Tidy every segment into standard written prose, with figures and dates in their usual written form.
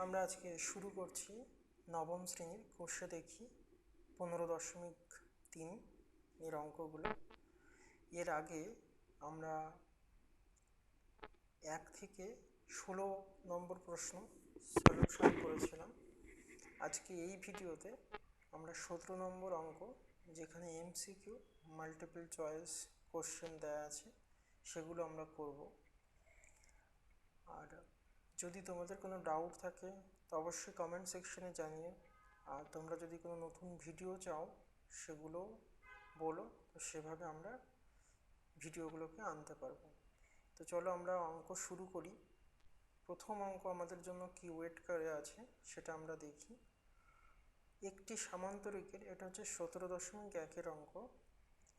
আমরা আজকে শুরু করছি নবম শ্রেণীর কোষে দেখি 15.3 এর অঙ্কগুলো। এর আগে আমরা 1 থেকে 16 নম্বর প্রশ্ন সলিউশন করেছিলাম। আজকে এই ভিডিওতে আমরা 17 নম্বর অঙ্ক, যেখানে এমসিকিউ মাল্টিপল চয়েস কোশ্চেন দেওয়া আছে, সেগুলো আমরা করব। আর যদি তোমাদের কোনো ডাউট থাকে তো অবশ্যই কমেন্ট সেকশনে জানিও। আর তোমরা যদি কোনো নতুন ভিডিও চাও সেগুলো বলো, তো সেভাবে আমরা ভিডিওগুলোকে আনতে পারবো। তো চলো আমরা অঙ্ক শুরু করি। প্রথম অঙ্ক আমাদের জন্য কি ওয়েট করে আছে সেটা আমরা দেখি। একটি সামান্তরিকের, এটা হচ্ছে 17.1 অঙ্ক।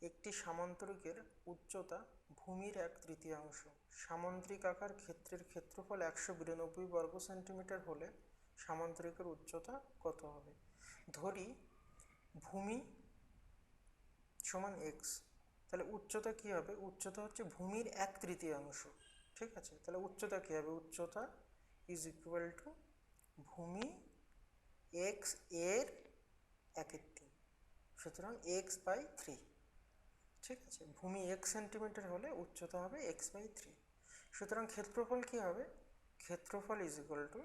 একটি সামান্তরিকের উচ্চতা ভূমির 1/3। সামান্তরিক আকার ক্ষেত্রের ক্ষেত্রফল 192 বর্গ সেন্টিমিটার হলে সামান্তরিকের উচ্চতা কত হবে? ধরি ভূমি সমান এক্স, তাহলে উচ্চতা কি হবে? উচ্চতা হচ্ছে ভূমির 1/3। ঠিক আছে, তাহলে উচ্চতা কি হবে? উচ্চতা ইজ ইকুয়াল টু ভূমি এক্স এর 1/3, সুতরাং এক্স বাই 3। ঠিক আছে, ভূমি 1 সেন্টিমিটার হলে উচ্চতা হবে x/3। সুতরাং ক্ষেত্রফল কি হবে? ক্ষেত্রফল ইজ ইকুয়াল টু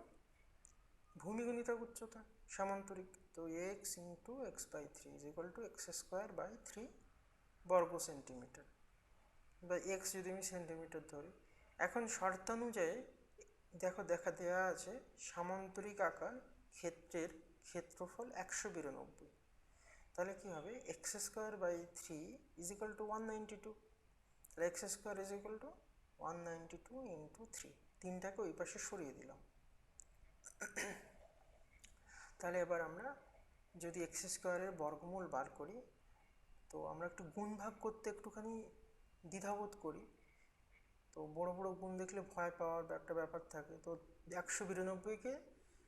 ভূমি গুণিতক উচ্চতা সামান্তরিক, তো x into x/3 is equal two x²/3 বর্গ সেন্টিমিটার, বা এক্স যদি আমি সেন্টিমিটার ধরি। এখন শর্তানুযায়ী দেখা দেওয়া আছে সামান্তরিক আকার ক্ষেত্রের ক্ষেত্রফল 192, তাহলে কি হবে? x²/3 is equal two 192। তাহলে x² is equal two 192 into 3, তিনটাকে ওই পাশে সরিয়ে দিলাম। তাহলে এবার আমরা যদি x² বর্গমূল বার করি, তো আমরা একটু গুণ ভাগ করতে একটুখানি দ্বিধাবোধ করি। তো বড় বড় গুণ দেখলে ভয় পাওয়ার একটা ব্যাপার থাকে। তো 192কে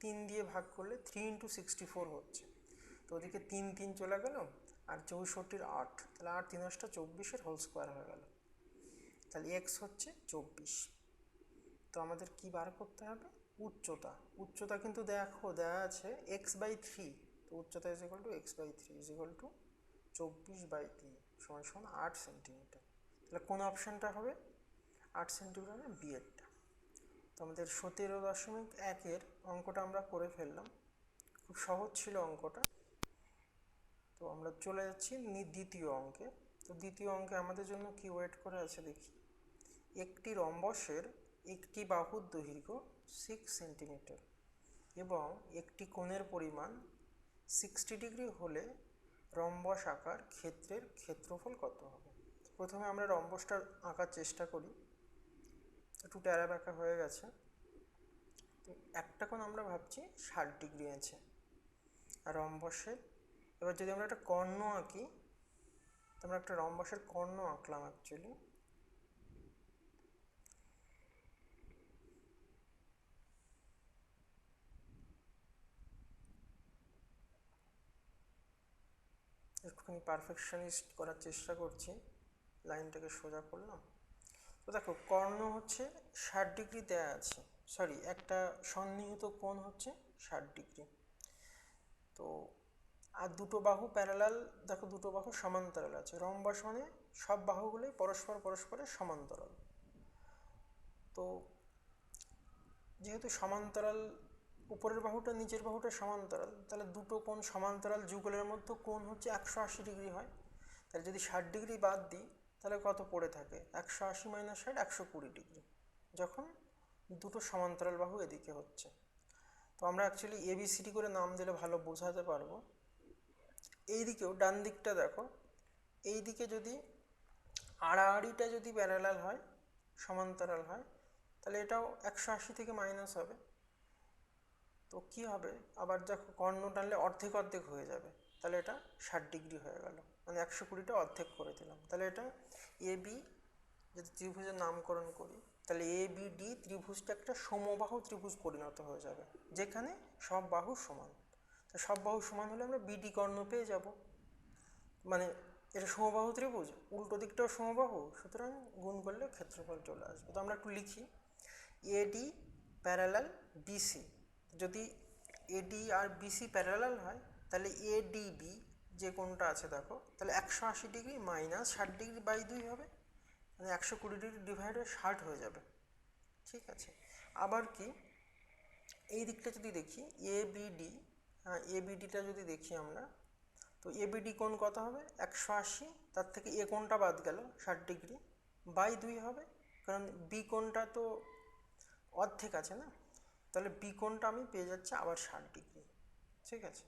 3 দিয়ে ভাগ করলে 3 ইন্টু 64 হচ্ছে, তো ওদিকে 3 চলে গেল, আর 64-র 8, তাহলে 8 3 24-এর হোল স্কোয়ার হয়ে গেল। তাহলে এক্স হচ্ছে 24। তো আমাদের কি বার করতে হবে? উচ্চতা। উচ্চতা কিন্তু দেখো দেওয়া আছে x/3, তো উচ্চতা is equal two x/3 is equal two 24/3 সমান 8 সেন্টিমিটার। তাহলে কোন অপশানটা হবে? 8 সেন্টিমিটার, বি এরটা। তো আমাদের 17.1 অঙ্কটা আমরা করে ফেললাম, খুব সহজ ছিল অঙ্কটা। তো আমরা চলে যাচ্ছি দ্বিতীয় অঙ্কে। তো দ্বিতীয় অঙ্কে আমাদের জন্য কি ওয়েট করে আছে দেখি। একটি রম্বসের একটি বাহুর দৈর্ঘ্য 6 সেন্টিমিটার এবং একটি কোণের পরিমাণ 60 ডিগ্রি হলে রম্বস আকার ক্ষেত্রের ক্ষেত্রফল কত হবে? প্রথমে আমরা রম্বসটা আঁকার চেষ্টা করি। একটু ট্যারা ব্যাকা হয়ে গেছে। তো একটা কোণ আমরা ভাবছি 60 ডিগ্রি আছে আর রম্বসের। এবার যদি আমরা একটা কর্ণ আঁকি, তো আমরা একটা রম্বসের কর্ণ আঁকলাম অ্যাকচুয়ালি। একটুখানি পারফেকশনিস্ট করার চেষ্টা করছি, লাইনটাকে সোজা করলাম। তো দেখো কর্ণ হচ্ছে 60 ডিগ্রি দেওয়া আছে, সরি একটা সন্নিহিত কোণ হচ্ছে 60 ডিগ্রি। তো আর দুটো বাহু প্যারালাল, দেখো দুটো বাহু সমান্তরাল আছে। রম্বস মানে সব বাহুগুলোই পরস্পরের সমান্তরাল। তো যেহেতু সমান্তরাল, উপরের বাহুটা নিচের বাহুটা সমান্তরাল, তাহলে দুটো কোণ সমান্তরাল যুগলের মধ্যে কোণ হচ্ছে 180 ডিগ্রি হয়। তাহলে যদি 60 ডিগ্রি বাদ দিই, তাহলে কত পড়ে থাকে? 180 - 60 120 ডিগ্রি, যখন দুটো সমান্তরাল বাহু এদিকে হচ্ছে। তো আমরা অ্যাকচুয়ালি ABCD করে নাম দিলে ভালো বোঝাতে পারবো। এই দিকেও ডান দিকটা দেখো, এই দিকে যদি আড়াআড়িটা যদি প্যারালাল হয়, সমান্তরাল হয়, তাহলে এটাও 180 থেকে মাইনাস হবে। তো কি হবে? আবার দেখো কর্ণ টানলে অর্ধেক অর্ধেক হয়ে যাবে, তাহলে এটা 60 ডিগ্রি হয়ে গেল, মানে 120টা অর্ধেক করে দিলাম। তাহলে এটা AB, যদি ত্রিভুজের নামকরণ করি, তাহলে ABD ত্রিভুজটা একটা সমবাহু ত্রিভুজ পরিণত হয়ে যাবে, যেখানে সব বাহু সমান। তো সব বাহু সমান হলে আমরা BD কর্ণ পেয়ে যাব, মানে এটা সমবাহু ত্রিভুজ, উল্টো দিকটাও সমবাহু, সুতরাং গুণ করলে ক্ষেত্রফল চলে আসবে। তো আমরা একটু লিখি AD প্যারালাল BC, যদি এডি আর বিসি প্যারালাল হয় তাহলে এডিবি যে কোণটা আছে দেখো, তাহলে 180 ডিগ্রি মাইনাস 60 ডিগ্রি বাই 2 হবে, মানে 120 ডিগ্রি ডিভাইডেড 60 হয়ে যাবে। ঠিক আছে, আবার কি এই দিকটা যদি দেখি এবিডি, হ্যাঁ এবিডিটা যদি দেখি আমরা, তো এবিডি কোণ কত হবে 180, তার থেকে এ কোণটা বাদ গেল 60 ডিগ্রি বাই 2 হবে, কারণ বি কোণটা তো অর্ধেক আছে না, তাহলে বি কোণটা আমি পেয়ে যাচ্ছি আবার 60 ডিগ্রি। ঠিক আছে,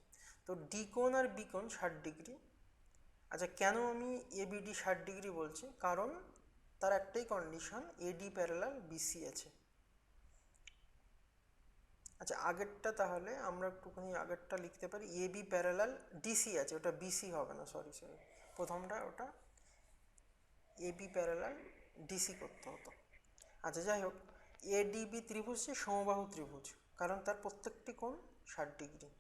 তো ডি কোণ আর বি কোণ 60 ডিগ্রি। আচ্ছা কেন আমি এবিডি 60 ডিগ্রি বলছি, কারণ তার একটাই কন্ডিশন, এডি প্যারালাল বিসি আছে। আচ্ছা আগেরটা তাহলে আমরা একটুখানি আগেরটা লিখতে পারি, এবি প্যারালাল ডিসি আছে, ওটা বিসি হবে না, সরি প্রথমটা ওটা এবি প্যারালাল ডিসি করতে হতো। আচ্ছা যাই হোক, এডিবি ত্রিভুজ যে সমবাহু ত্রিভুজ, কারণ তার প্রত্যেকটি কোণ 60 ডিগ্রি।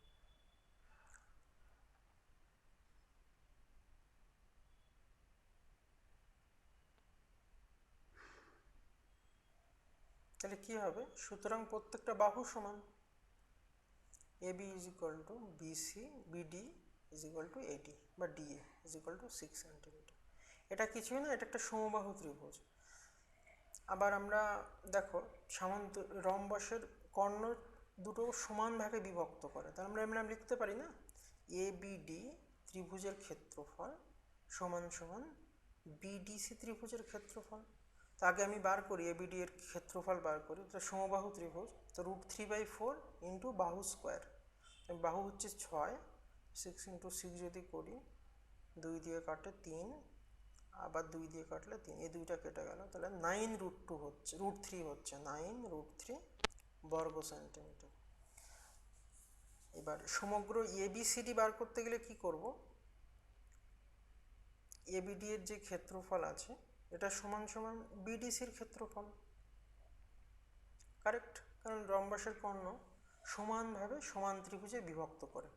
তাহলে কি হবে, সুতরাং প্রত্যেকটা বাহু সমান, AB is equal to BC, BD is equal to AD বা DA is equal to 6 centimetre. এটা কিছুই না, এটা একটা সমবাহু ত্রিভুজ। আবার আমরা দেখো সামান্ত রম্বসের কর্ণ দুটো সমান ভাগে বিভক্ত করে, তাহলে আমরা এমনি লিখতে পারি না, এবিডি ত্রিভুজের ক্ষেত্রফল সমান সমান বিডিসি ত্রিভুজের ক্ষেত্রফল। তো আগে আমি বার করি এবিডি এর ক্ষেত্রফল বার করি, তো সমবাহু ত্রিভুজ, তো √3/4 ইন্টু বাহু স্কোয়ার, বাহু হচ্ছে 6, 6 ইন্টু 6 যদি করি, 2 দিয়ে কাটে 3, আবার 2 দিয়ে কাটলে 3, এই দুইটা কেটে গেল, তাহলে 9√2 হচ্ছে, √3 হচ্ছে 9√3 বর্গ সেন্টিমিটার। এবার সমগ্র এবিসিডি বার করতে গেলে কি করব, এবিডি এর যে ক্ষেত্রফল আছে এটা সমান সমান বিডিসির ক্ষেত্রফল, কারেক্ট, কারণ রম্বসের কর্ণ সমানভাবে সমান ত্রিভুজে বিভক্ত করে।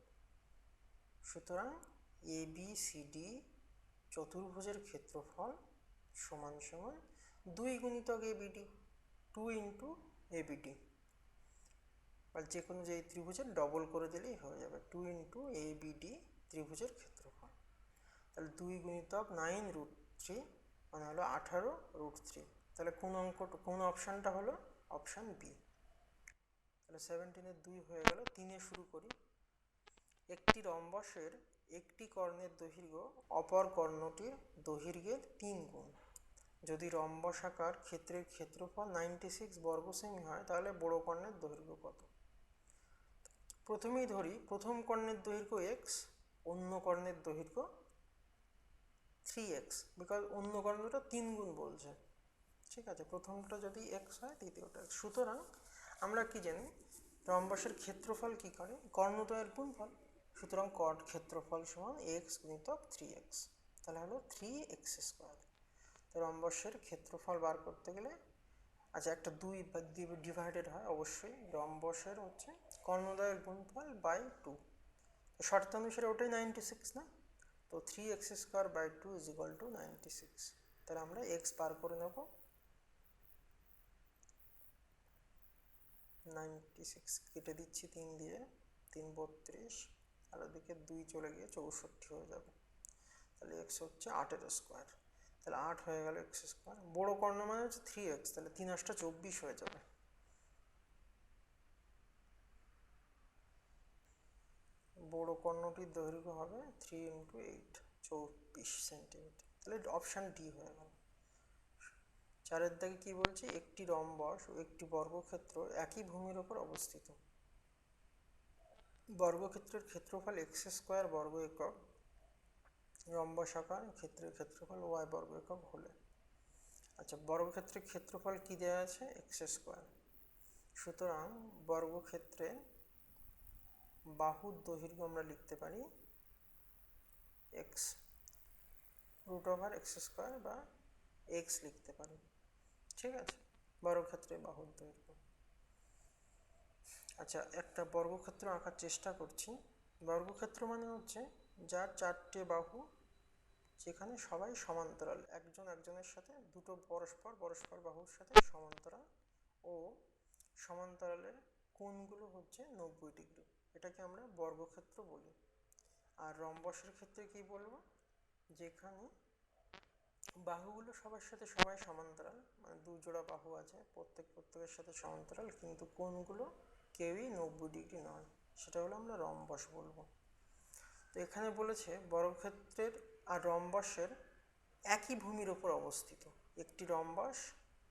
সুতরাং এবিসিডি চতুর্ভুজের ক্ষেত্রফল সমান সমান 2 গুণিতক এবিডি, 2 ইন্টু এবিডি, বা যে কোনো যে ত্রিভুজের ডবল করে দিলেই হয়ে যাবে, 2 ইন্টু এবিডি ত্রিভুজের ক্ষেত্রফল। তাহলে 2 গুণিতক 9√3 মানে হলো 18√3। তাহলে কোন অপশানটা হলো অপশান বি। তাহলে 17-এর 2 হয়ে গেল। 3-এ শুরু করি, একটি রম্বসের একটি কর্ণের দৈর্ঘ্য অপর কর্ণটির দৈর্ঘ্যের 3 গুণ যদি রম্বসাকার ক্ষেত্রের ক্ষেত্রফল 96 বর্গ সেমি হয়, তাহলে বড় কর্ণের দৈর্ঘ্য কত। প্রথমেই ধরি প্রথম কর্ণের দৈর্ঘ্য এক্স, অন্য কর্ণের দৈর্ঘ্য 3x, বিকজ অন্য কর্ণটা 3 গুণ বলছে। ঠিক আছে, প্রথমটা যদি এক্স হয় দ্বিতীয়টা এক্স। সুতরাং আমরা কি জানি, রম্বসের ক্ষেত্রফল কি করে, কর্ণদ্বয়ের গুণফল, সুতরাং ক্ষেত্রফল সমান এক্স গুণিতক 3x, তাহলে হলো 3x²। তো রম্বসের ক্ষেত্রফল বার করতে গেলে, আচ্ছা একটা 2 ডিভাইডেড হয় অবশ্যই, রম্বসের হচ্ছে কর্ণদ্বয়ের গুণফল বাই 2, তো শর্তানুসারে ওটাই 96 না, তো 3x²/2 ইজ ইকুয়াল টু 96। তাহলে আমরা এক্স বার করে নেব, 96 কেটে দিচ্ছি 3 দিয়ে, 3 32, আর ওদিকে 2 চলে গিয়ে 64 হয়ে যাবে, তাহলে এক্স হচ্ছে 8² তাহলে 8 হয়ে গেল x²। বড় কর্ণ মানে হচ্ছে 3x, তাহলে 3 8 24 হয়ে যাবে। বড় কর্ণটির দৈর্ঘ্য হবে 3 ইন্টু 8, 24 সেন্টিমিটার, তাহলে অপশান ডি হয়ে গেল। 4-এর দাগে কি বলছি, একটি রম্বস ও একটি বর্গক্ষেত্র একই ভূমির ওপর অবস্থিত, বর্গক্ষেত্রের ক্ষেত্রফল x² বর্গ একক, রম্বসাকার ক্ষেত্রের ক্ষেত্রফল y বর্গ একক হলে। আচ্ছা বর্গক্ষেত্রের ক্ষেত্রফল কি দেওয়া আছে, x², সুতরাং বর্গক্ষেত্রে বাহুর দৈর্ঘ্য আমরা লিখতে পারি x, √x² বা x লিখতে পারি। ঠিক আছে, বর্গক্ষেত্রে বাহুর দৈর্ঘ্য। আচ্ছা একটা বর্গক্ষেত্র আঁকার চেষ্টা করছি। বর্গক্ষেত্র মানে হচ্ছে যার 4টে বাহু, যেখানে সবাই সমান্তরাল, একজন একজনের সাথে, দুটো পরস্পর বাহুর সাথে সমান্তরাল, ও সমান্তরালের কোণগুলো হচ্ছে 90°। এটাকে আমরা বর্গক্ষেত্র বলি। আর রম্বসের ক্ষেত্রে কি বলবো, যেখানে বাহুগুলো সবার সাথে সবাই সমান্তরাল, মানে দু জোড়া বাহু আছে, প্রত্যেকের সাথে সমান্তরাল, কিন্তু কোণগুলো কেউই 90° নয়, সেটা হলো আমরা রম্বস বলবো। তো এখানে বলেছে বর্গক্ষেত্রের আর রম্বসের একই ভূমির ওপর অবস্থিত। একটি রম্বস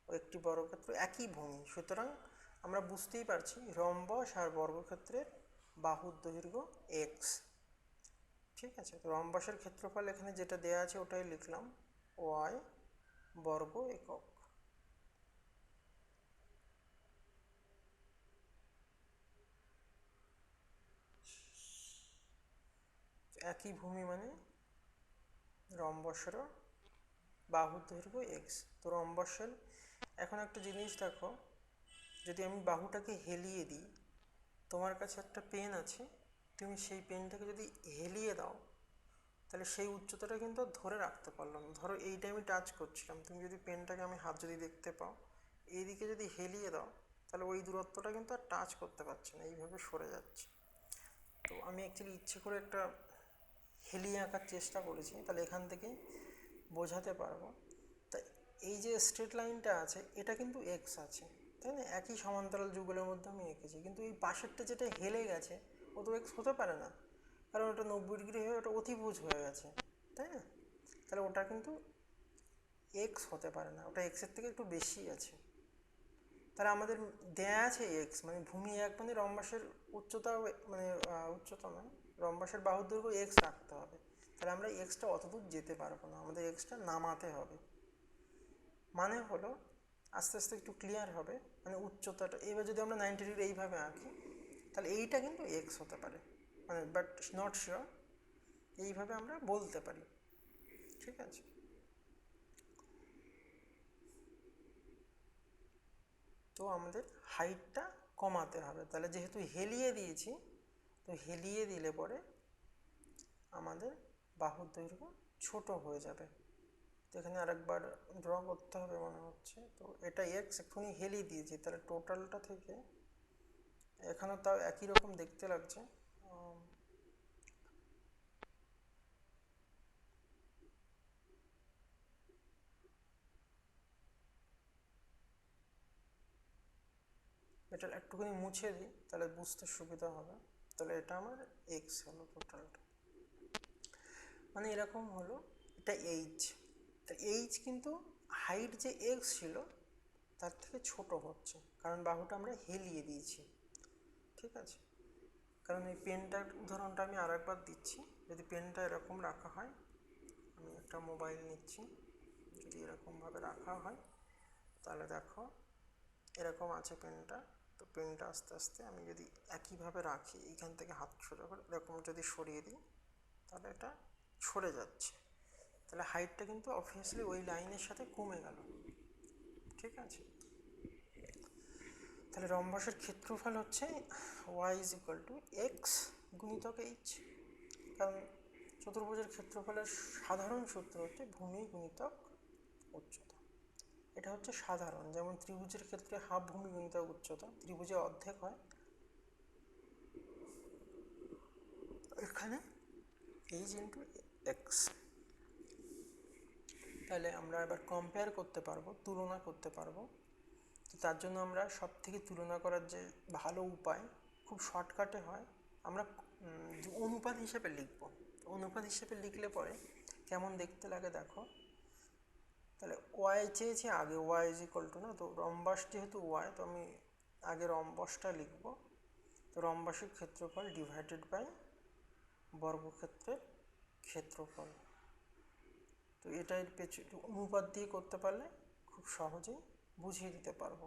ও একটি বর্গক্ষেত্র একই ভূমি, সুতরাং আমরা বুঝতেই পারছি রম্বস আর বর্গক্ষেত্রের বাহুর দৈর্ঘ্য x। ঠিক আছে, তো রম্বসের ক্ষেত্রফল এখানে যেটা দেওয়া আছে ওটাই লিখলাম, y বর্গ একক। একই ভূমি মানে রম্বসেরও বাহুর দৈর্ঘ্য x। তো রম্বসের এখন একটা জিনিস দেখো, যদি আমি বাহুটাকে হেলিয়ে দিই, তোমার কাছে একটা পেন আছে, তুমি সেই পেনটাকে যদি হেলিয়ে দাও তাহলে সেই উচ্চতাটা কিন্তু ধরে রাখতে পারলাম না। ধরো এইটা আমি টাচ করছিলাম, তুমি যদি পেনটাকে, আমি হাত যদি দেখতে পাও, এইদিকে যদি হেলিয়ে দাও তাহলে ওই দূরত্বটা কিন্তু আর টাচ করতে পারছে না, এইভাবে সরে যাচ্ছে। তো আমি অ্যাকচুয়ালি ইচ্ছে করে একটা হেলিয়ে আঁকার চেষ্টা করেছি, তাহলে এখান থেকে বোঝাতে পারবো। তাই এই যে স্ট্রেট লাইনটা আছে এটা কিন্তু এক্স আছে, তাই না? একই সমান্তরাল যুগলের মধ্যে আমি এঁকেছি, কিন্তু এই পাশেরটা যেটা হেলে গেছে ও তো এক্স হতে পারে না, কারণ ওটা 90° হয়ে ওটা অতিভুজ হয়ে গেছে, তাই না? তাহলে ওটা কিন্তু এক্স হতে পারে না, ওটা এক্সের থেকে একটু বেশি আছে। তাহলে আমাদের দেয়া আছে এক্স, মানে ভূমি এক মানে রম্বসের উচ্চতা, মানে উচ্চতা নয়, রম্বসের বাহুর দৈর্ঘ্য এক্স রাখতে হবে। তাহলে আমরা এক্সটা অতদূর যেতে পারবো না, আমাদের এক্সটা নামাতে হবে। মানে হলো, আস্তে আস্তে একটু ক্লিয়ার হবে, মানে উচ্চতাটা এবার যদি আমরা 90° এইভাবে আঁকি তাহলে এইটা কিন্তু এক্স হতে পারে, মানে বাট নট শিওর, এইভাবে আমরা বলতে পারি। ঠিক আছে, তো আমাদের হাইটটা কমাতে হবে, তাহলে যেহেতু হেলিয়ে দিয়েছি, তো হেলিয়ে দিলে পরে আমাদের বাহুর দৈর্ঘ্য ছোট হয়ে যাবে। তো এখানে আরেকবার ড্র করতে হবে মনে হচ্ছে, তো এটা এক্স এক্ষুনি হেলিয়ে দিয়েছি, তাহলে টোটালটা থেকে এখানে তাও একই রকম দেখতে লাগছে। এটা একটুখানি মুছে দিই তাহলে বুঝতে সুবিধা হবে। তাহলে এটা আমার এক্স হলো টোটালটা, মানে এরকম হলো। এটা এইচ, তা এইচ কিন্তু হাইট যে এক্স ছিল তার থেকে ছোট হচ্ছে, কারণ বাহুটা আমরা হেলিয়ে দিয়েছি। ঠিক আছে, কারণ এই পেনটার উদাহরণটা আমি আর একবার দিচ্ছি। যদি পেনটা এরকম রাখা হয়, আমি একটা মোবাইল নিচ্ছি, যদি এরকমভাবে রাখা হয় তাহলে দেখো এরকম আছে পেনটা। তো পেনটা আস্তে আস্তে আমি যদি একইভাবে রাখি, এইখান থেকে হাত সোজা করে এরকম যদি সরিয়ে দিই তাহলে এটা সরে যাচ্ছে, তাহলে হাইটটা কিন্তু অবভিয়াসলি ওই লাইনের সাথে কমে গেল। ঠিক আছে, তাহলে রম্বসের ক্ষেত্রফল হচ্ছে y is equal to x গুণিতক এইচ, কারণ চতুর্ভুজের ক্ষেত্রফলের সাধারণ সূত্র হচ্ছে ভূমি গুণিতক উচ্চতা। এটা হচ্ছে সাধারণ, যেমন ত্রিভুজের ক্ষেত্রে হাফ ভূমি গুণিতক উচ্চতা, ত্রিভুজে অর্ধেক হয়, এখানে এইচ ইন্টু এক্স। তাহলে আমরা এবার কম্পেয়ার করতে পারবো, তুলনা করতে পারবো। তো তার জন্য আমরা সব থেকে তুলনা করার যে ভালো উপায়, খুব শর্টকাটে হয়, আমরা অনুপাত হিসেবে লিখব। অনুপাত হিসেবে লিখলে পরে কেমন দেখতে লাগে দেখো, তাহলে ওয়াই চেয়েছি আগে, ওয়াই ইজ ইকুয়াল টু, না তো রম্বাস যেহেতু ওয়াই, তো আমি আগে রম্বসটা লিখব। তো রম্বাসের ক্ষেত্রফল ডিভাইডেড বাই বর্গক্ষেত্রের ক্ষেত্রফল। তো এটাই অনুপাত দিয়ে করতে পারলে খুব সহজেই বুঝিয়ে দিতে পারবো।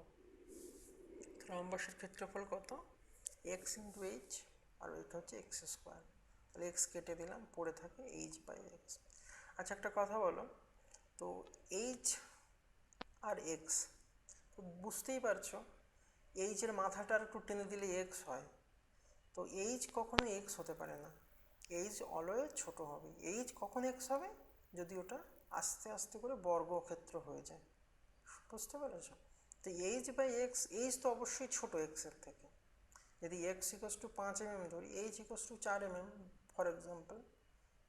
রম্বসের ক্ষেত্রফল কত, এক্স ইন্টু এইচ, আর এটা হচ্ছে এক্স স্কোয়ার। তাহলে এক্স কেটে দিলাম, পড়ে থাকে এইচ বাই এক্স। আচ্ছা একটা কথা বলো তো, এইচ আর এক্স, তো বুঝতেই পারছো এইচের মাথাটা একটু টেনে দিলে এক্স হয়, তো এইচ কখনো এক্স হতে পারে না, এইচ অলওয়েজ ছোট হবে। এইচ কখন এক্স হবে, যদি ওটা আস্তে আস্তে করে বর্গক্ষেত্র হয়ে যায়। বুঝতে পেরেছ? তো এইচ বাই এক্স, এইচ তো অবশ্যই ছোট এক্সের থেকে, যদি এক্স ইকোয়াস টু 5 mm ধরি, H equals to 4 mm for example,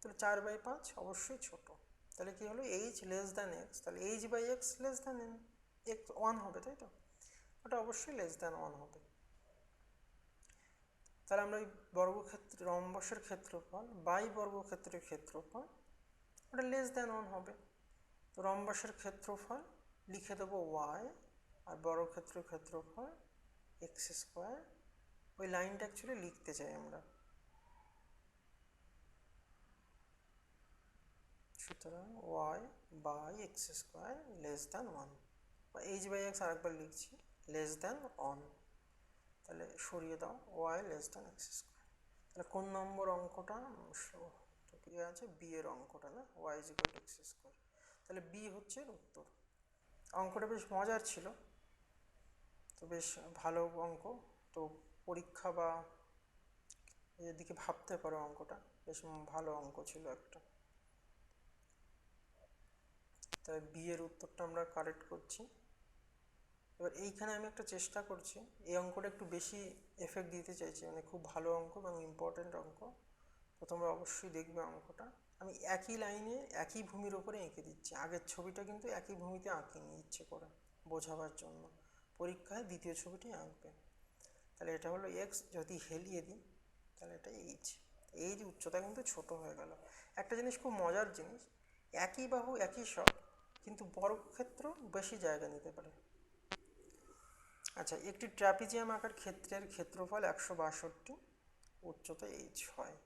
তাহলে 4/5 অবশ্যই ছোট। তাহলে কি হলো, এইচ লেস দ্যান এক্স, তাহলে H by X less than N, X 1 হবে, তাই তো? ওটা অবশ্যই লেস দ্যান 1 হবে। তাহলে আমরা ওই বর্গক্ষেত্র রম্বসের ক্ষেত্রফল বাই বর্গক্ষেত্রের ক্ষেত্রফল, ওটা লেস দ্যান 1 হবে। তো রম্বসের ক্ষেত্রফল লিখে দেবো ওয়াই, আর বর্গক্ষেত্রের ক্ষেত্রফল এক্স স্কোয়ার। ওই লাইনটা অ্যাকচুয়ালি লিখতে চাই আমরা। সুতরাং Y by X square less than 1, বা এইচ বাই এক্স আরেকবার লিখছি, লেস দ্যান 1। তাহলে সরিয়ে দাও, Y less than X square. তাহলে কোন নম্বর অঙ্কটা কি আছে, বি এর অঙ্কটা না, Y is equal to X square. তাহলে বি হচ্ছে উত্তর। অঙ্কটা বেশ মজার ছিল, তো বেশ ভালো অঙ্ক। তো পরীক্ষা বা এদিকে ভাবতে পারো, অঙ্কটা বেশ ভালো অঙ্ক ছিল একটা। তাই বি এর উত্তরটা আমরা কারেক্ট করছি। এবার এইখানে আমি একটা চেষ্টা করছি, এই অঙ্কটা একটু বেশি এফেক্ট দিতে চাইছি, মানে খুব ভালো অঙ্ক এবং ইম্পর্টেন্ট অঙ্ক। তো তোমরা অবশ্যই দেখবে অঙ্কটা। আমি একই লাইনে একই ভূমির ওপরে এঁকে দিচ্ছি, আগের ছবিটা কিন্তু একই ভূমিতে আঁকিনি ইচ্ছে করে বোঝাবার জন্য, পরীক্ষায় দ্বিতীয় ছবিটি আঁকবে। তাহলে এটা হলো এক্স, যদি হেলিয়ে দিই তাহলে এটা এইচ। এই যে উচ্চতা কিন্তু ছোট হয়ে গেল। একটা জিনিস খুব মজার জিনিস, একই বাহু একই সব, কিন্তু বর্গক্ষেত্র বেশি জায়গা নিতে পারে। আচ্ছা, একটি ট্র্যাপিজিয়াম আকার ক্ষেত্রের ক্ষেত্রফল 162, উচ্চতা এইচ হয়।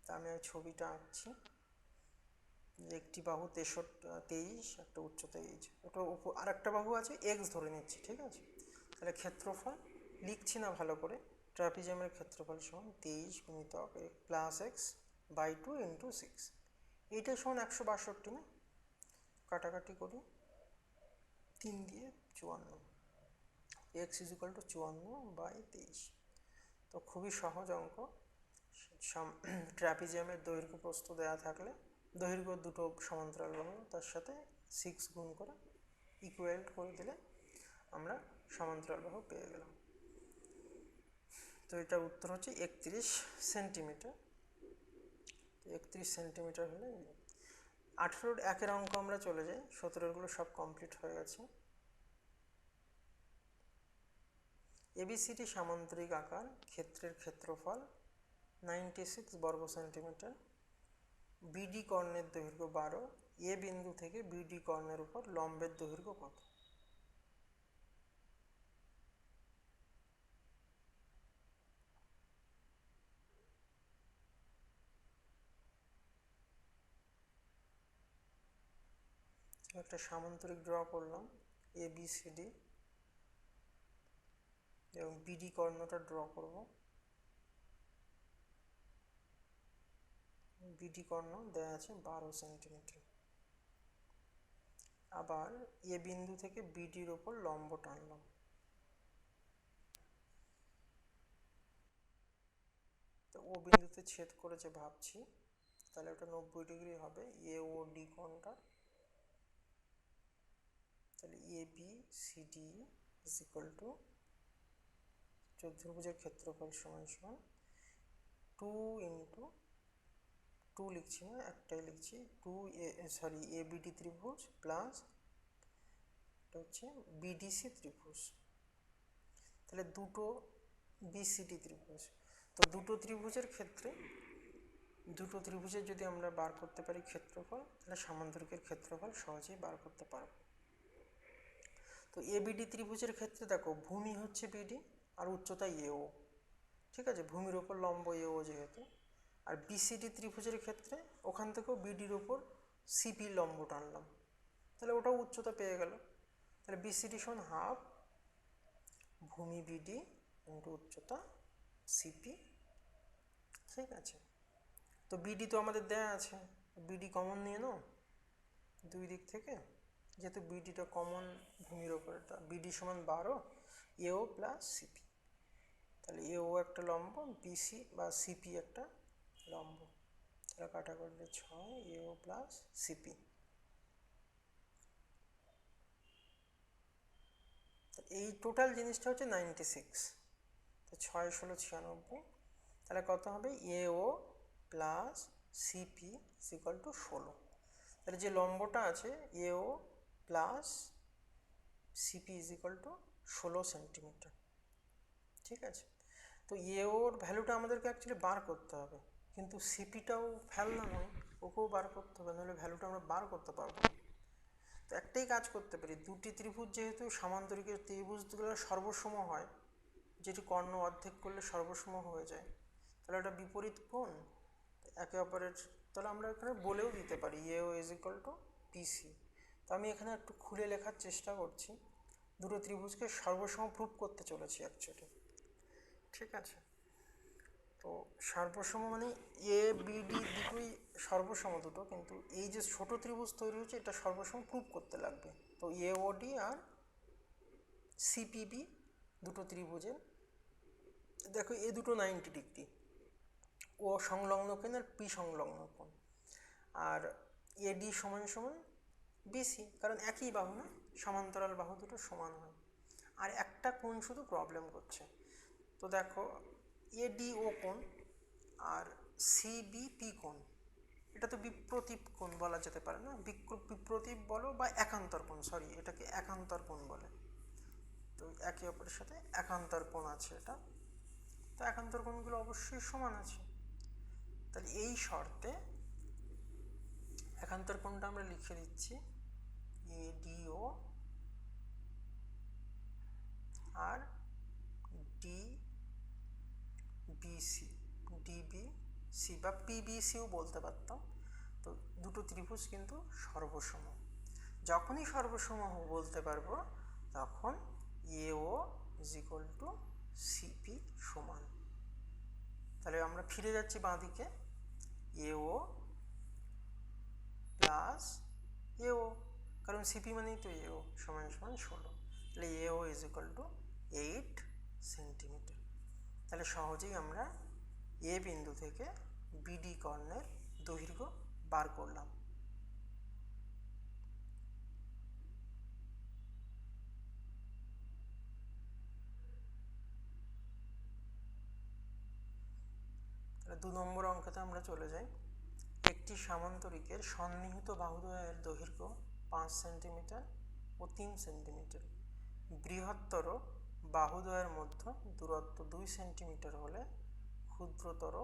তা আমি ওই ছবিটা আঁকছি, যে একটি বাহু 23, একটা উচ্চতা এইচ, ওটা আর একটা বাহু আছে এক্স ধরে নিচ্ছি, ঠিক আছে? তাহলে ক্ষেত্রফল লিখছি না ভালো করে, ট্র্যাপিজিয়ামের ক্ষেত্রফল সমান 23 গুণিতক প্লাস এক্স বাই 2 ইন্টু 6, এইটা সমান 162 না? কাটাকাটি করি, 3 দিয়ে 54, এক্স ইজ ইকুয়াল টু 54/23। তো খুবই সহজ অঙ্ক। ট্র্যাপিজিয়ামের দৈর্ঘ্য প্রস্থ দেওয়া থাকলে, দৈর্ঘ্য দুটো সমান্তরাল বাহু, তার সাথে 6 গুণ করে ইকুয়াল করে দিলে আমরা সমান্তরাল বাহু পেয়ে গেলাম। তো এটার উত্তর হচ্ছে 31 সেন্টিমিটার। 31 সেন্টিমিটার হলে 18-র একের অঙ্ক আমরা চলে যাই, 17-গুলো সব কমপ্লিট হয়ে গেছে। এবিসিডি সামান্তরিক আকার ক্ষেত্রের ক্ষেত্রফল 96 বর্গ সেন্টিমিটার। বিডি কর্ণের দৈর্ঘ্য 12, এ বিন্দু থেকে বিডি কর্ণের উপর লম্বের দৈর্ঘ্য কত? একটা সামান্তরিক ড্র করলাম, এ বি সি ডি, এবং বিডি কর্ণটা ড্র করব। বিডি কর্ণ দেওয়া আছে 12 সেন্টিমিটার। আবার এ বিন্দু থেকে বিডির ওপর লম্ব টানলাম, তো ও বিন্দুতে ছেদ করেছে ভাবছি, তাহলে ওটা 90 ডিগ্রি হবে এ ও ডি কোণটা। তাহলে A B C D is equal to চতুর্ভুজের ক্ষেত্রফল সমান সমান 2 ইন্টু 2 লিখছি না, একটাই লিখছি, 2 এ বিডি ত্রিভুজ প্লাস এটা হচ্ছে বিডিসি ত্রিভুজ। তাহলে দুটো বিসিডি ত্রিভুজ। তো দুটো ত্রিভুজের ক্ষেত্রে, দুটো ত্রিভুজের যদি আমরা বার করতে পারি ক্ষেত্রফল, তাহলে সামান্তরিকের ক্ষেত্রফল সহজেই বার করতে পারবো। তো এবিডি ত্রিভুজের ক্ষেত্রে দেখো, ভূমি হচ্ছে বিডি আর উচ্চতা এও, ঠিক আছে, ভূমির ওপর লম্ব এও যেহেতু। আর বিসিডি ত্রিভুজের ক্ষেত্রে ওখান থেকেও বিডির ওপর সিপি লম্ব টানলাম, তাহলে ওটাও উচ্চতা পেয়ে গেল। তাহলে বিসিডি সমান হাফ ভূমি বিডি ইন্টু উচ্চতা সিপি, ঠিক আছে? তো বিডি তো আমাদের দেয়া আছে, বিডি কমন নিয়ে নাও দুই দিক থেকে, যেহেতু বিডিটা কমন ভূমির ওপর, এটা বিডি সমান 12 এও প্লাস সিপি। তাহলে এও একটা লম্ব, বিসি বা সিপি একটা লম্ব, তাহলে কাটা করলে 6 এও প্লাস সিপি। এই টোটাল জিনিসটা হচ্ছে 96। তো 6 ষোলো 96, তাহলে কত হবে এও প্লাস সিপি ইকুয়াল টু 16। তাহলে যে লম্বটা আছে এও plus CP equal to 16 centimetre. ঠিক আছে, তো এওর ভ্যালুটা আমাদেরকে অ্যাকচুয়ালি বার করতে হবে, কিন্তু সিপিটাও ফেলনা নয়, ওকেও বার করতে হবে, নাহলে ভ্যালুটা আমরা বার করতে পারবো না। তো একটাই কাজ করতে পারি, দুটি ত্রিভুজ যেহেতু সমান্তরিকের ত্রিভুজগুলো সর্বসম হয়, যেটি কর্ণ অর্ধেক করলে সর্বসম হয়ে যায়, তাহলে এটা বিপরীত কোণ একে অপরের, তাহলে আমরা এখানে বলেও দিতে পারি এও ইজ ইকুয়াল টু পিসি। তো আমি এখানে একটু খুলে লেখার চেষ্টা করছি, দুটো ত্রিভুজকে সর্বসম প্রুভ করতে চলেছি অ্যাকচুয়ালি। ঠিক আছে, তো সর্বসম মানে এ বিডি দুটোই সর্বসম দুটো, কিন্তু এই যে ছোট ত্রিভুজ তৈরি হচ্ছে এটা সর্বসম প্রুভ করতে লাগবে। তো এওডি আর সিপিবি দুটো ত্রিভুজের, দেখো এ দুটো 90 ডিগ্রি, ও সংলগ্ন কোণ আর পি সংলগ্ন কোণ, আর এডি সমান সমান বিসি, কারণ একই বাহু না, সমান্তরাল বাহু দুটো সমান হয়। আর একটা কোণ শুধু প্রবলেম করছে, তো দেখো এডি ও কোণ আর সিবিপি কোণ, এটা তো বিপ্রতীপ কোণ বলা যেতে পারে না, বিপ্রতীপ বলো বা একান্তর কোণ, সরি এটাকে একান্তর কোণ বলে। তো একে অপরের সাথে একান্তর কোণ আছে এটা, তো একান্তর কোণগুলো অবশ্যই সমান আছে। তাহলে এই শর্তে একান্তর কোণটা আমরা লিখে দিচ্ছি এডিও আর ডিবিসি, ডিবিসি বা পিবিসিও বলতে পারতাম। তো দুটো ত্রিভুজ কিন্তু সর্বসম, যখনই সর্বসম বলতে পারবো তখন এও ইজ ইকুয়াল টু সিপি সমান। তাহলে আমরা ফিরে যাচ্ছি বাঁ দিকে, এও প্লাস এও, কারণ সিপি মানেই তো এও সমান সমান 16, তাহলে এও ইজ ইকুয়াল টু 8 সেন্টিমিটার। তাহলে সহজেই আমরা এ বিন্দু থেকে বিডি কর্ণের দৈর্ঘ্য বার করলাম। তাহলে 2 নম্বর অঙ্কতে আমরা চলে যাই। একটি সামান্তরিকের সন্নিহিত বাহুদ্বয়ের দৈর্ঘ্য 5 সেন্টিমিটার ও 3 সেন্টিমিটার, বৃহত্তর বাহুদ্বয়ের মধ্যে দূরত্ব 2 সেন্টিমিটার হলে ক্ষুদ্রতর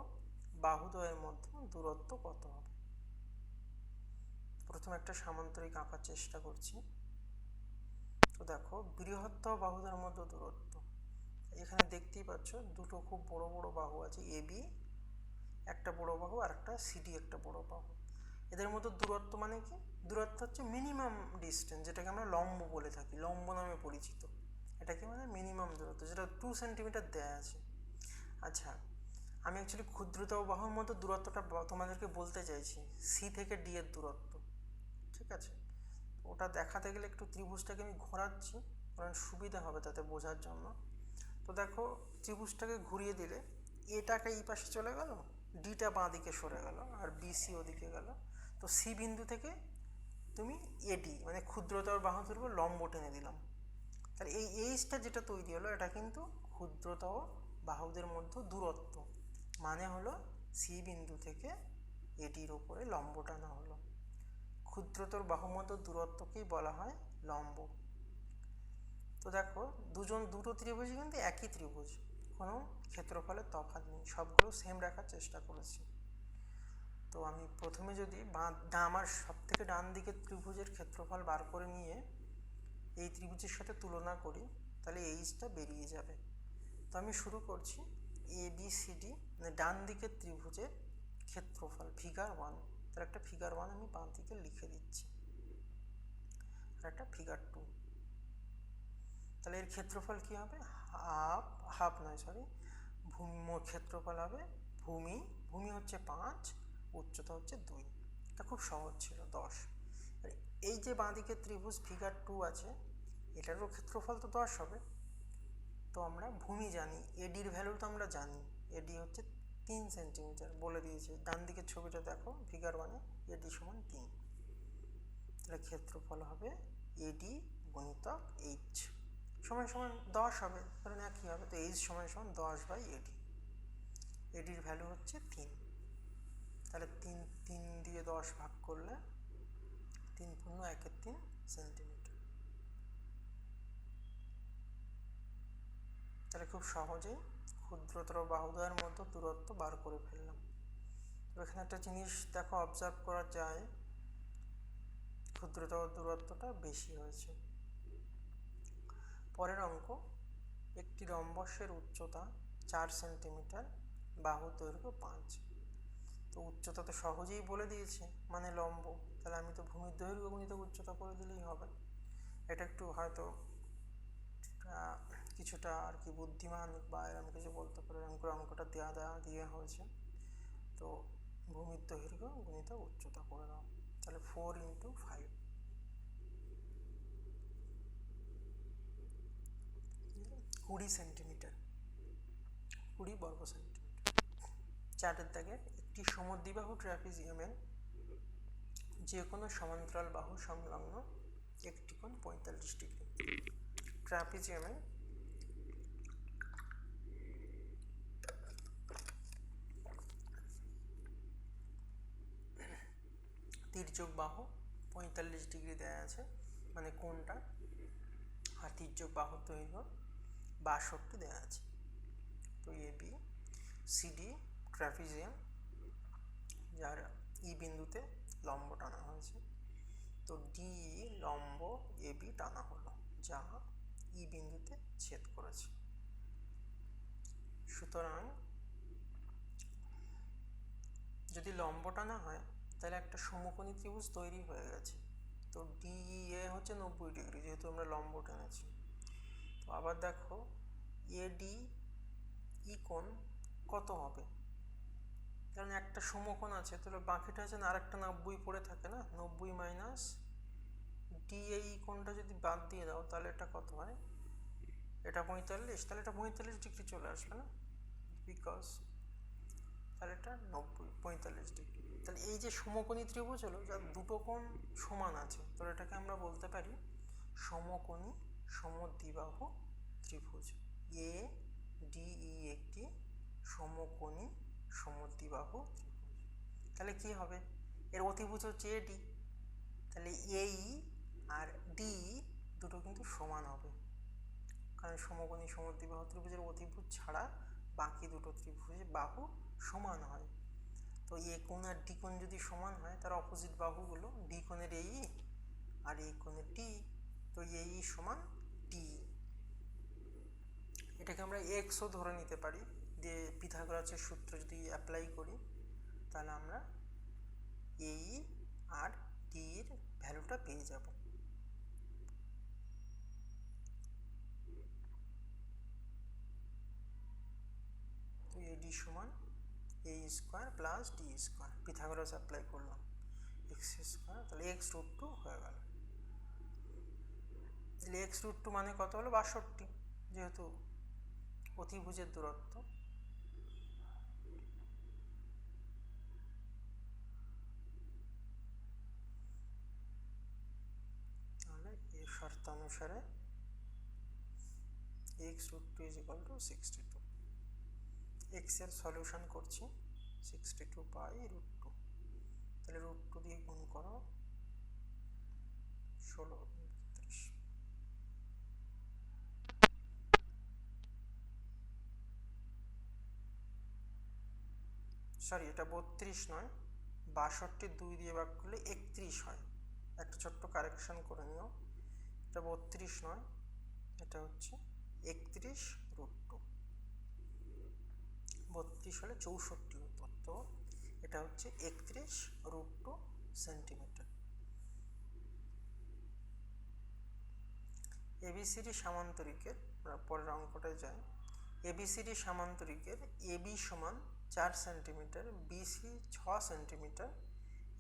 বাহুদ্বয়ের মধ্যে দূরত্ব কত হবে? প্রথমে একটা সামান্তরিক আঁকার চেষ্টা করছি। তো দেখো বৃহত্তর বাহুদ্বয়ের মধ্যে দূরত্ব, এখানে দেখতেই পাচ্ছ দুটো খুব বড় বড় বাহু আছে, এবি একটা বড় বাহু আর একটা সিডি একটা বড় বাহু। এদের মধ্যে দূরত্ব মানে কি? দূরত্ব হচ্ছে মিনিমাম ডিস্টেন্স, যেটাকে আমরা লম্ব বলে থাকি, লম্ব নামে পরিচিত। এটাকে মানে মিনিমাম দূরত্ব, যেটা 2 সেন্টিমিটার দেয়া আছে। আচ্ছা, আমি অ্যাকচুয়ালি ক্ষুদ্রতম বাহুর মধ্যে দূরত্বটা তোমাদেরকে বলতে চাইছি, সি থেকে ডি এর দূরত্ব। ঠিক আছে, ওটা দেখাতে গেলে একটু ত্রিভুজটাকে আমি ঘোরাচ্ছি, কারণ সুবিধা হবে তাতে বোঝার জন্য। তো দেখো ত্রিভুজটাকে ঘুরিয়ে দিলে এটাকে এই পাশে চলে গেল, ডিটা বাঁ দিকে সরে গেল, আর বিসি ওদিকে গেল। তো সি বিন্দু থেকে তুমি এডি মানে ক্ষুদ্রতর বাহু দৈর্ঘ্য লম্ব টেনে দিলাম, তাহলে এই এইচটা যেটা তৈরি হলো এটা কিন্তু ক্ষুদ্রতর বাহুদের মধ্যে দূরত্ব, মানে হলো সি বিন্দু থেকে এডির ওপরে লম্ব টানা হলো। ক্ষুদ্রতর বাহুর মধ্যে দূরত্বকেই বলা হয় লম্ব। তো দেখো দুটো ত্রিভুজ কিন্তু একই ত্রিভুজ, কোনো ক্ষেত্রফলের তফাৎ নেই, সবগুলো সেম রাখার চেষ্টা করেছি। তো আমি প্রথমে যদি আমার সব থেকে ডান দিকের ত্রিভুজের ক্ষেত্রফল বার করে নিয়ে এই ত্রিভুজের সাথে তুলনা করি, তাহলে এইচটা বেরিয়ে যাবে। তো আমি শুরু করছি এ বি সি ডি মানে ডান দিকের ত্রিভুজের ক্ষেত্রফল ফিগার 1, তার একটা ফিগার 1 আমি বাঁ দিকে লিখে দিচ্ছি, আর একটা ফিগার 2। তাহলে এর ক্ষেত্রফল কি হবে? ক্ষেত্রফল হবে ভূমি হচ্ছে 5, উচ্চতা হচ্ছে 2, এটা খুব সহজ ছিল 10। আর এই যে বাঁদিকে ত্রিভুজ ফিগার 2 আছে, এটারও ক্ষেত্রফল তো 10 হবে। তো আমরা ভূমি জানি, এডির ভ্যালু তো আমরা জানি, এডি হচ্ছে 3 সেন্টিমিটার বলে দিয়েছে, ডান দিকের ছবিটা দেখো ফিগার 1-এ এডি সমান 3, তাহলে ক্ষেত্রফল হবে এডি গুণিতক এইচ সমান সমান 10 হবে, ধরুন একই হবে। তো এইচ সমান সমান 10/AD। এডির ভ্যালু হচ্ছে 3, তাহলে 3 দিয়ে 10 ভাগ করলে 3 পূর্ণ 1/3 সেন্টিমিটার। তাহলে খুব সহজেই ক্ষুদ্রতর বাহুদ্বয়ের মধ্যে দূরত্ব বার করে ফেললাম। তো এখানে একটা জিনিস দেখো, অবজার্ভ করা যায়, ক্ষুদ্রতর দূরত্বটা বেশি হয়েছে। পরের অঙ্ক, একটি রম্বসের উচ্চতা 4 সেন্টিমিটার, বাহুর দৈর্ঘ্য 5। তো উচ্চতা তো সহজেই বলে দিয়েছে, মানে লম্ব, তাহলে আমি তো ভূমির দৈর্ঘ্য গুণিত উচ্চতা করে দিলেই হবে। এটা একটু হয়তো কিছুটা আর কি বুদ্ধিমান বা এরকম কিছু বলতে পারে, এরকম করে অঙ্কটা দিয়ে হয়েছে। তো ভূমির দৈর্ঘ্য গুণিত উচ্চতা করে দাও, তাহলে 4 × 5, 20 সেন্টিমিটার, 20 বর্গ সেন্টিমিটার। 4 দাগে, একটি সমদ্বিবাহু ট্র্যাপিজিয়ামের যে কোনো সমান্তরাল বাহু সংলগ্ন একটি কোণ 45 ডিগ্রি। ট্র্যাপিজিয়ামে তির্যক বাহু 45 ডিগ্রি দেওয়া আছে, মানে কোণটা, আর তির্যক বাহুর দৈর্ঘ্য 62 দেওয়া আছে। তো AB CD ট্র্যাপিজিয়াম, যার ই বিন্দুতে লম্ব টানা হয়েছে। তো DE লম্ব AB টানা হলো, যা ই বিন্দুতে ছেদ করেছে। সুতরাং যদি লম্ব টানা হয় তাহলে একটা সমকোণী ত্রিভুজ তৈরি হয়ে গেছে। তো DEA হচ্ছে 90 ডিগ্রি, যেহেতু আমরা লম্ব টেনেছি। তো আবার দেখো ADE কোণ কত হবে, কারণ একটা সমকোণ আছে, তাহলে বাকিটা আছে না, আরেকটা 90 পড়ে থাকে না, 90 মাইনাস DAE কোণটা যদি বাদ দিয়ে দাও তাহলে এটা কত হয়, এটা 45, তাহলে এটা 45 ডিগ্রি চলে আসবে না, বিকজ তাহলে এটা 45 ডিগ্রি। তাহলে এই যে সমকোণী ত্রিভুজ হলো, যার দুটো কোণ সমান আছে, তো এটাকে আমরা বলতে পারি সমকোণী সমদ্বিবাহু ত্রিভুজ। ADE একটি সমকোণী সমদ্বিবাহু ত্রিভুজ। তাহলে কি হবে, এর অতিভুজ হচ্ছে AD, তাহলে AE আর DE দুটো কিন্তু সমান হবে, কারণ সমকোণী সমদ্বিবাহু ত্রিভুজের অতিভুজ ছাড়া বাকি দুটো ত্রিভুজের বাহু সমান হয়। তো এ কোণ আর ডি কোণ যদি সমান হয়, তার অপোজিট বাহুগুলো ডি কোণের AE আর এ কোণের DE, তো AE সমান DE। এটাকে আমরা এক্সও ধরে নিতে পারি, যে পিথাগোরাসের সূত্র যদি অ্যাপ্লাই করি, তাহলে আমরা AE আর DE এর ভ্যালুটা পেয়ে যাব। তো AD সমান AE square plus DE square, Pythagoras apply করলাম, এক্স স্কোয়ার, তাহলে x√2 হয়ে গেল। তাহলে x√2 মানে কত হলো, 62, যেহেতু অতিভুজের দূরত্ব। তাহলে এই শর্তানুসারে x√2 = 62। এক্স এর সলিউশন করছি, 62/√2, তাহলে √2 দিয়ে গুণ করো, 16 × 32। সরি, এটা 32 নয়, 62 2 দিয়ে ভাগ করলে 31 হয়। একটা ছোট্ট কারেকশন করে নিও, এটা 32 নয়, এটা হচ্ছে 31√2। 32 হলে 64 হতো, তো এটা হচ্ছে 31√2 সেন্টিমিটার। ABCD সামান্তরিকের, পরের অঙ্কটায় যাই। ABCD সামান্তরিকের AB সমান 4 centimetre, BC 6 centimetre,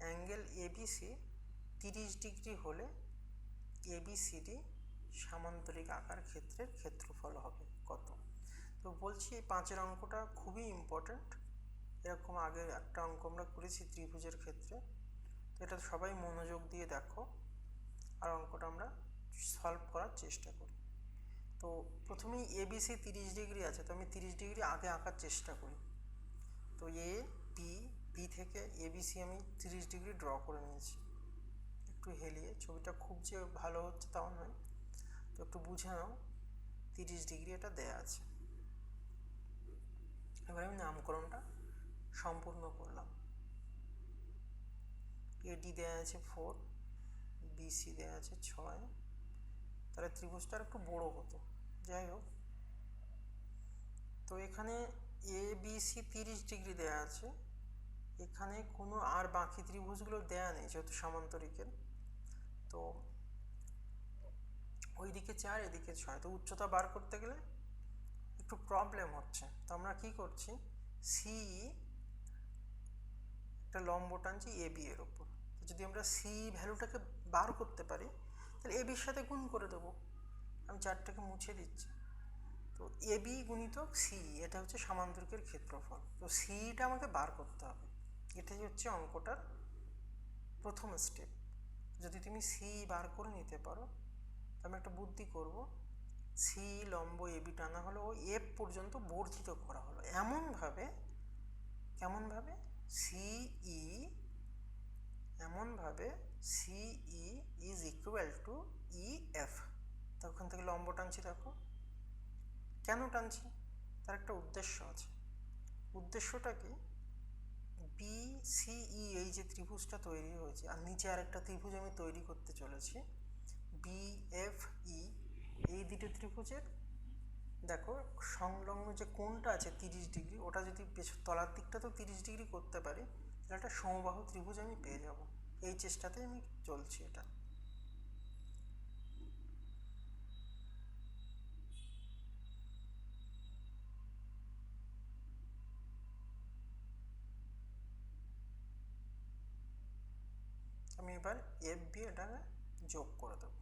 angle ABC 30 degree হলে ABCD সামান্তরিক আকার ক্ষেত্রের ক্ষেত্রফল হবে কত? তো বলছি এই 5-এর অঙ্কটা খুবই ইম্পর্ট্যান্ট। এরকম আগে একটা অঙ্ক আমরা করেছি ত্রিভুজের ক্ষেত্রে, তো এটা সবাই মনোযোগ দিয়ে দেখো আর অঙ্কটা আমরা সলভ করার চেষ্টা করি। তো প্রথমেই এবিসি 30 ডিগ্রি আছে, তো আমি 30 ডিগ্রি আগে আঁকার চেষ্টা করি। তো এ বি, বি থেকে এবিসি আমি 30 ডিগ্রি ড্র করে নিয়েছি। একটু হেলিয়ে, ছবিটা খুব যে ভালো হচ্ছে তাও নয়, তো একটু বুঝে নাও 30 ডিগ্রি এটা দেয়া আছে। এবার আমি নামকরণটা সম্পূর্ণ করলাম। এডি দেওয়া আছে 4, বিসি দেওয়া আছে 6, তাহলে ত্রিভুজটা একটু বড় হতো। যাই হোক, তো এখানে এ বিসি 30 ডিগ্রি দেওয়া আছে, এখানে কোনো আর বাকি ত্রিভুজগুলো দেয়া নেই যেহেতু সামান্তরিকের। তো ওইদিকে 4, এদিকে 6, তো উচ্চতা বার করতে গেলে একটু প্রবলেম হচ্ছে। তো আমরা কি করছি, সিই একটা লম্ব টানছি এ বি এর ওপর। তো যদি আমরা সি ভ্যালুটাকে বার করতে পারি তাহলে এ বির সাথে গুণ করে দেবো। আমি 4টাকে মুছে দিচ্ছি। তো এ বি গুণিতক সি, এটা হচ্ছে সামান্তরিকের ক্ষেত্রফল। তো সিটা আমাকে বার করতে হবে, এটাই হচ্ছে অঙ্কটার প্রথম স্টেপ। যদি তুমি সি বার করে নিতে পারো, আমি একটা বুদ্ধি করব, সি লম্ব এ বি টানা হলো, ও এফ পর্যন্ত বর্ধিত করা হলো এমনভাবে, কেমনভাবে, সিই এমনভাবে সিই is equal two E F. তো ওখান থেকে লম্ব টানছি, দেখো কেন টানছি, তার একটা উদ্দেশ্য আছে। উদ্দেশ্যটা কি, বি সিই এই যে ত্রিভুজটা তৈরি হয়েছে, আর নিচে আরেকটা ত্রিভুজ আমি তৈরি করতে চলেছি বি এফ ই, এই দুটো ত্রিভুজের দেখো সংলগ্ন যে কোণটা আছে 30 ডিগ্রি, ওটা যদি তলার দিকটা তো 30 ডিগ্রি করতে পারি তাহলে একটা সমবাহু ত্রিভুজ আমি পেয়ে যাব। এই চেষ্টাতে আমি চলছি। এটা আমি এবার এফ বি এটাকে যোগ করে দেবো।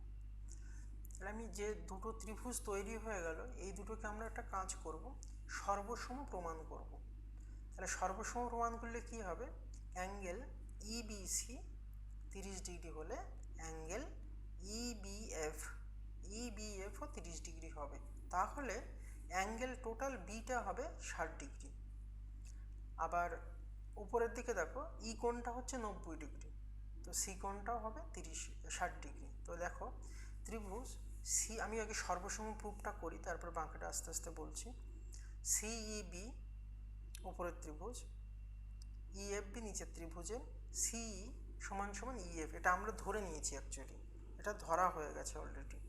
তাহলে আমি যে দুটো ত্রিভুজ তৈরি হয়ে গেল, এই দুটোকে আমরা একটা কাজ করব, সর্বসম প্রমাণ করব। তাহলে সর্বসম প্রমাণ করলে কি হবে, অ্যাঙ্গেল ইবিসি 30 ডিগ্রি হলে অ্যাঙ্গেল ইবিএফও 30 ডিগ্রি হবে। তাহলে অ্যাঙ্গেল টোটাল বিটা হবে 60 ডিগ্রি। আবার উপরের দিকে দেখো ই কোণটা হচ্ছে 90 ডিগ্রি, তো সি কোণটাও হবে 60 ডিগ্রি। তো দেখো ত্রিভুজ সি, আমি আগে সর্বসম প্রুফটা করি তারপর বাকিটা আস্তে আস্তে বলছি। সিইবি উপরের ত্রিভুজ, ইএফবি নিচের ত্রিভুজের, সিই সমান সমান ইএফ, এটা আমরা ধরে নিয়েছি, অ্যাকচুয়ালি এটা ধরা হয়ে গেছে অলরেডি,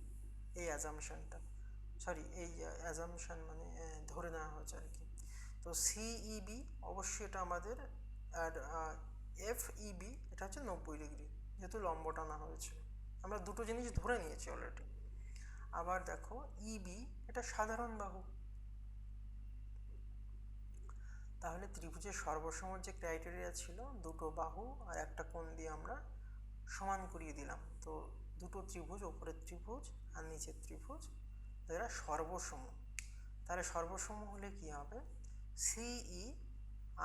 এই অ্যাজামশনটা, সরি এই অ্যাজামশন মানে ধরে নেওয়া হয়েছে আর কি। তো সিইবি অবশ্যই এটা আমাদের, আর এফইবি এটা হচ্ছে 90 ডিগ্রি, যেহেতু লম্ব টানা হয়েছিল, আমরা দুটো জিনিস ধরে নিয়েছি অলরেডি। আবার দেখো ইবি এটা সাধারণ বাহু, তাহলে ত্রিভুজের সর্বসম যে ক্রাইটেরিয়া ছিল দুটো বাহু আর একটা কোণ দিয়ে আমরা সমান করিয়ে দিলাম। তো দুটো ত্রিভুজ, ওপরের ত্রিভুজ আর নিচের ত্রিভুজ, এরা সর্বসম। তাহলে সর্বসম হলে কি হবে, সিই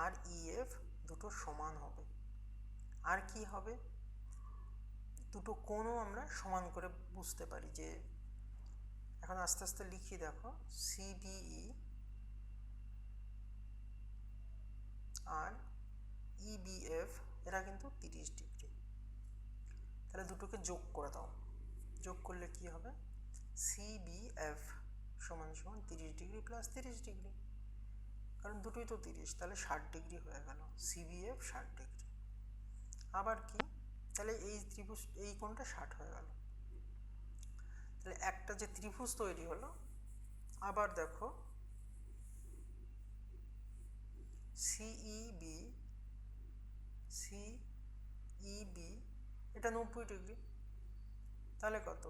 আর ইএফ দুটো সমান হবে। আর কি হবে, দুটো কোণও আমরা সমান করে বুঝতে পারি। যে এখন আস্তে আস্তে লিখি, দেখো সিবিই আর ইবিএফ এরা কিন্তু 30 ডিগ্রি। তাহলে দুটোকে যোগ করে দাও, যোগ করলে কি হবে, সিবিএফ সমান সমান 30 ডিগ্রি প্লাস 30 ডিগ্রি, কারণ দুটোই তো 30, তাহলে 60 ডিগ্রি হয়ে গেল, সিবিএফ 60 ডিগ্রি। আবার কি, তাহলে এই ত্রিভুজ এই কোণটা 60 হয়ে গেল। তাহলে একটা যে ত্রিভুজ তৈরি হলো, আবার দেখো সিইবি এটা 90 ডিগ্রি, তাহলে কত,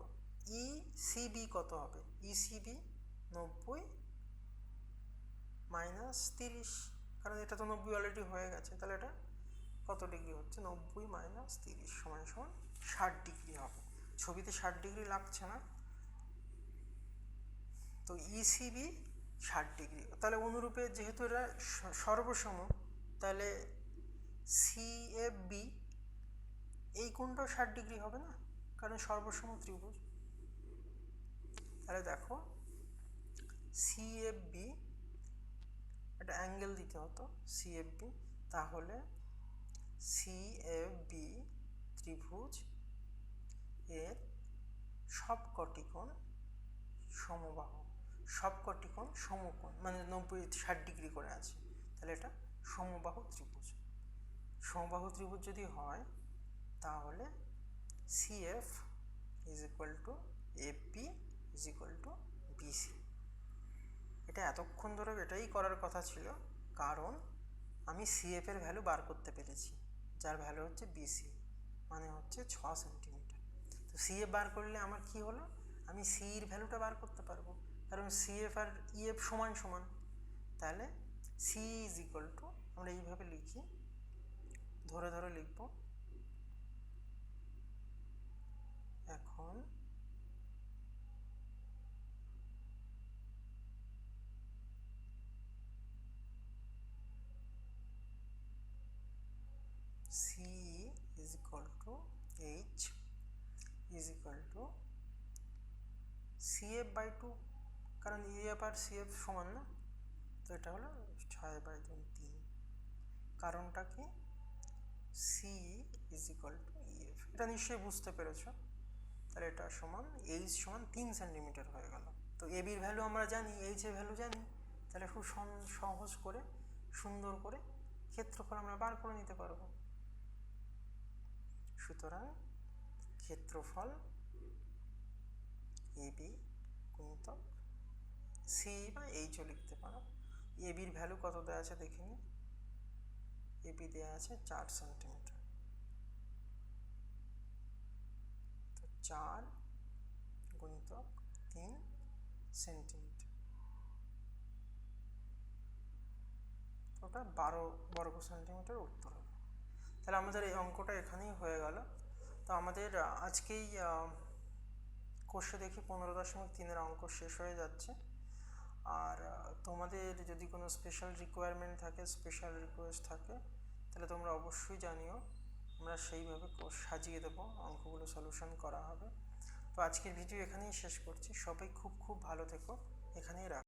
ইসিবি কত হবে, ইসিবি 90 মাইনাস 30, কারণ এটা তো 90 অলরেডি হয়ে গেছে, তাহলে এটা কত ডিগ্রি হচ্ছে, 90 মাইনাস 30 সমান সমান 60 ডিগ্রি হবে। ছবিতে 60 ডিগ্রি লাগছে না, তো ইসিবি 60 ডিগ্রি। তাহলে অনুরূপে যেহেতু এরা সর্বসম, তাহলে সিএফবি এই কোণটাও 60 ডিগ্রি হবে না, কারণ সর্বসম ত্রিভুজ। তাহলে দেখো সিএফবি, একটা অ্যাঙ্গেল দিতে হতো সিএফবি, তাহলে সিএফবি ত্রিভুজ এর সবকটি কোণ সমবাহু, সবকটি কোণ সমকোণ, মানে 90-60 ডিগ্রি করে আছে, তাহলে এটা সমবাহু ত্রিভুজ। সমবাহু ত্রিভুজ যদি হয় তাহলে CF is equal to FB is equal to BC. এটা এতক্ষণ ধরে এটাই করার কথা ছিল, কারণ আমি সিএফ এর ভ্যালু বার করতে পেরেছি, যার ভ্যালু হচ্ছে বিসি, মানে হচ্ছে 6 সেন্টিমিটার। তো সিএফ বার করলে আমার কি হলো, আমি সির ভ্যালুটা বার করতে পারবো, কারণ সিএফ আর ইএফ সমান সমান। তাহলে সি ইজ ইকুয়াল টু, আমরা এইভাবে লিখি, ধরে ধরে লিখব। এখন C is equal to H is equal to CF by 2, কারণ ইএফ আর সিএফ সমান না, তো এটা হলো 6/3। কারণটা কি, C is equal to EF, এটা নিশ্চয়ই বুঝতে পেরেছ। তাহলে এটা সমান এইচ সমান 3 সেন্টিমিটার হয়ে গেল। তো এবির ভ্যালু আমরা জানি, এইচ এর ভ্যালু জানি, তাহলে খুব সহজ করে সুন্দর করে ক্ষেত্রফল আমরা বার করে নিতে পারবো। সুতরাং ক্ষেত্রফল এবি গুণিতক সি বা এইচও লিখতে পারো। এবির ভ্যালু কত দেওয়া আছে দেখে নিই। এবি দেওয়া আছে 4 সেন্টিমিটার, তো 4 গুণিতক 3 সেন্টিমিটার, ওটা 12 বর্গ সেন্টিমিটার উত্তর হবে। তাহলে আমাদের এই অঙ্কটা এখানেই হয়ে গেল। তো আমাদের আজকেই কোষে দেখি 15.3-এর অঙ্ক শেষ হয়ে যাচ্ছে। আর তোমাদের যদি কোনো স্পেশাল রিকোয়ারমেন্ট থাকে, স্পেশাল রিকোয়েস্ট থাকে, তাহলে তোমরা অবশ্যই জানিও, আমরা সেইভাবে কোর্স সাজিয়ে দেবো, অঙ্কগুলো সলিউশন করা হবে। তো আজকের ভিডিও এখানেই শেষ করছি। সবাই খুব খুব ভালো থেকো, এখানেই রাখ।